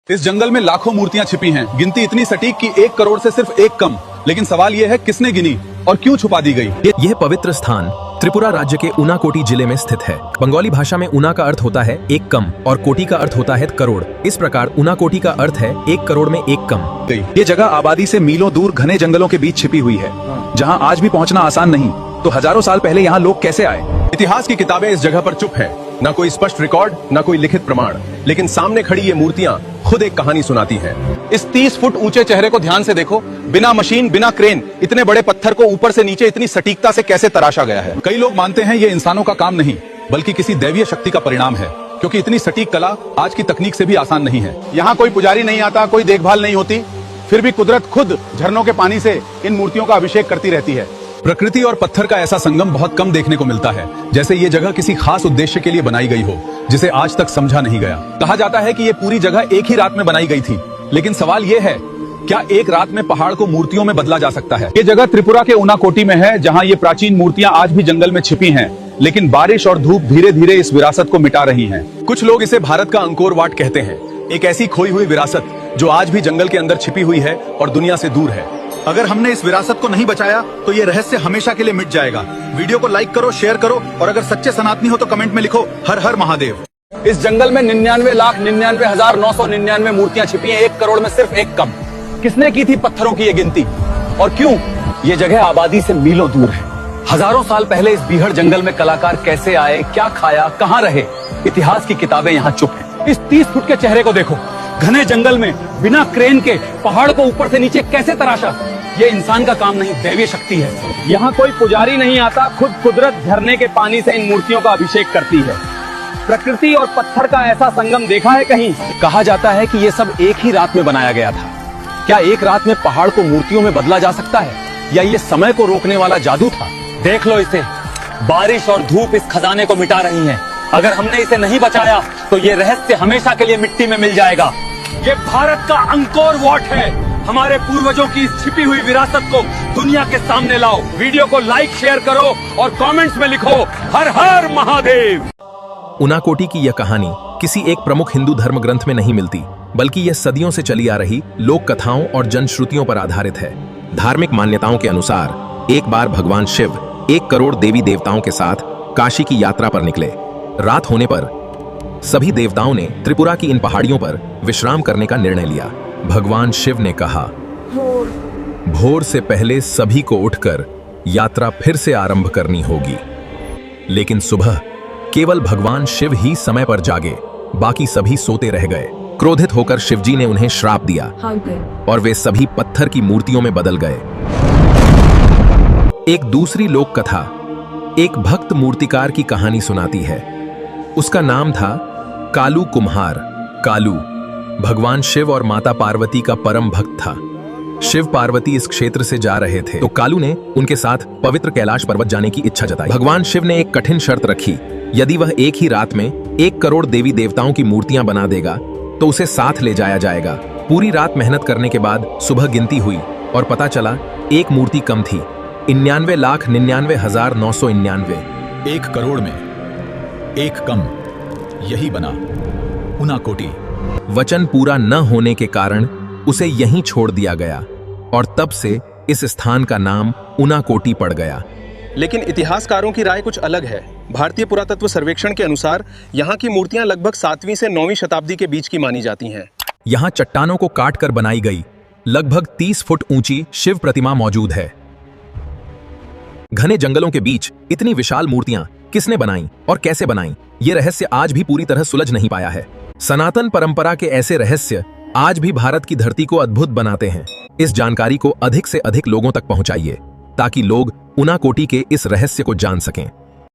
इस जंगल में लाखों मूर्तियां छिपी हैं, गिनती इतनी सटीक कि 1 करोड़ से सिर्फ एक कम। लेकिन सवाल यह है, किसने गिनी और क्यों छुपा दी गई? यह पवित्र स्थान त्रिपुरा राज्य के उनाकोटी जिले में स्थित है। बंगाली भाषा में उना का अर्थ होता है एक कम और कोटि का अर्थ होता है करोड़। इस प्रकार उनाकोटी का अर्थ है 1 करोड़ में एक कम। ये जगह आबादी से मीलों दूर घने जंगलों के बीच छिपी हुई है, जहाँ आज भी पहुँचना आसान नहीं। तो हजारों साल पहले यहाँ लोग कैसे आए? इतिहास की किताबें इस जगह पर चुप है, न कोई स्पष्ट रिकॉर्ड, न कोई लिखित प्रमाण। लेकिन सामने खड़ी ये मूर्तियां खुद एक कहानी सुनाती हैं। इस 30 फुट ऊंचे चेहरे को ध्यान से देखो। बिना मशीन, बिना क्रेन, इतने बड़े पत्थर को ऊपर से नीचे इतनी सटीकता से कैसे तराशा गया है। कई लोग मानते हैं ये इंसानों का काम नहीं, बल्कि किसी दैवीय शक्ति का परिणाम है, क्योंकि इतनी सटीक कला आज की तकनीक से भी आसान नहीं है। यहाँ कोई पुजारी नहीं आता, कोई देखभाल नहीं होती, फिर भी कुदरत खुद झरनों के पानी से इन मूर्तियों का अभिषेक करती रहती है। प्रकृति और पत्थर का ऐसा संगम बहुत कम देखने को मिलता है, जैसे ये जगह किसी खास उद्देश्य के लिए बनाई गई हो, जिसे आज तक समझा नहीं गया। कहा जाता है कि ये पूरी जगह एक ही रात में बनाई गई थी, लेकिन सवाल ये है, क्या एक रात में पहाड़ को मूर्तियों में बदला जा सकता है? ये जगह त्रिपुरा के उनाकोटी में है, जहाँ ये प्राचीन मूर्तियां आज भी जंगल में छिपी हैं, लेकिन बारिश और धूप धीरे धीरे इस विरासत को मिटा रही हैं। कुछ लोग इसे भारत का अंकोर वाट कहते हैं, एक ऐसी खोई हुई विरासत जो आज भी जंगल के अंदर छिपी हुई है और दुनिया से दूर है। अगर हमने इस विरासत को नहीं बचाया तो ये रहस्य हमेशा के लिए मिट जाएगा। वीडियो को लाइक करो, शेयर करो, और अगर सच्चे सनातनी हो तो कमेंट में लिखो हर हर महादेव। इस जंगल में 99,99,999 मूर्तियां छिपी हैं, 1 करोड़ में सिर्फ एक कम। किसने की थी पत्थरों की ये गिनती और क्यों? ये जगह आबादी से मीलों दूर है। हजारों साल पहले इस बीहड़ जंगल में कलाकार कैसे आए, क्या खाया, कहाँ रहे, इतिहास की किताबें यहाँ चुप है। इस 30 फुट के चेहरे को देखो। घने जंगल में बिना क्रेन के पहाड़ को ऊपर से नीचे कैसे तराशा? ये इंसान का काम नहीं, दैवीय शक्ति है। यहाँ कोई पुजारी नहीं आता, खुद कुदरत झरने के पानी से इन मूर्तियों का अभिषेक करती है। प्रकृति और पत्थर का ऐसा संगम देखा है कहीं? कहा जाता है कि ये सब एक ही रात में बनाया गया था। क्या एक रात में पहाड़ को मूर्तियों में बदला जा सकता है, या ये समय को रोकने वाला जादू था? देख लो इसे, बारिश और धूप इस खजाने को मिटा रही है। अगर हमने इसे नहीं बचाया तो ये रहस्य हमेशा के लिए मिट्टी में मिल जाएगा। ये भारत का अंकोर वाट है। हमारे पूर्वजों की इस छिपी हुई विरासत को दुनिया के सामने लाओ। वीडियो को लाइक, शेयर करो और कमेंट्स में लिखो हर हर महादेव। उनाकोटी की यह कहानी किसी एक प्रमुख हिंदू धर्म ग्रंथ में नहीं मिलती, बल्कि यह सदियों से चली आ रही लोक कथाओं और जनश्रुतियों पर आधारित है। धार्मिक मान्यताओं के अनुसार एक बार भगवान शिव 1 करोड़ देवी देवताओं के साथ काशी की यात्रा पर निकले। रात होने पर सभी देवताओं ने त्रिपुरा की इन पहाड़ियों पर विश्राम करने का निर्णय लिया। भगवान शिव ने कहा, भोर से पहले सभी को उठकर यात्रा फिर से आरंभ करनी होगी। लेकिन सुबह केवल भगवान शिव ही समय पर जागे, बाकी सभी सोते रह गए। क्रोधित होकर शिवजी ने उन्हें श्राप दिया और वे सभी पत्थर की मूर्तियों में बदल गए। एक दूसरी लोक कथा एक भक्त मूर्तिकार की कहानी सुनाती है। उसका नाम था कालू कुम्हार। कालू भगवान शिव और माता पार्वती का परम भक्त था। शिव पार्वती इस क्षेत्र से जा रहे थे तो कालू ने उनके साथ पवित्र कैलाश पर्वत जाने की इच्छा जताई। भगवान शिव ने एक कठिन शर्त रखी, यदि वह एक ही रात में 1 करोड़ देवी देवताओं की मूर्तियां बना देगा तो उसे साथ ले जाया जाएगा। पूरी रात मेहनत करने के बाद सुबह गिनती हुई और पता चला एक मूर्ति कम थी, 99,99,999। 1 करोड़ में एक कम, यही बना उनाकोटी। वचन पूरा न होने के कारण उसे यहीं छोड़ दिया गया और तब से इस स्थान का नाम उनाकोटी पड़ गया। लेकिन इतिहासकारों की राय कुछ अलग है। भारतीय पुरातत्व सर्वेक्षण के अनुसार यहाँ की मूर्तियां लगभग 7वीं से 9वीं शताब्दी के बीच की मानी जाती हैं। यहाँ चट्टानों को काट कर बनाई गई लगभग 30 फुट ऊंची शिव प्रतिमा मौजूद है। घने जंगलों के बीच इतनी विशाल मूर्तियां किसने बनाई और कैसे बनाई, ये रहस्य आज भी पूरी तरह सुलझ नहीं पाया है। सनातन परंपरा के ऐसे रहस्य आज भी भारत की धरती को अद्भुत बनाते हैं। इस जानकारी को अधिक से अधिक लोगों तक पहुंचाइए ताकि लोग उनाकोटी के इस रहस्य को जान सकें।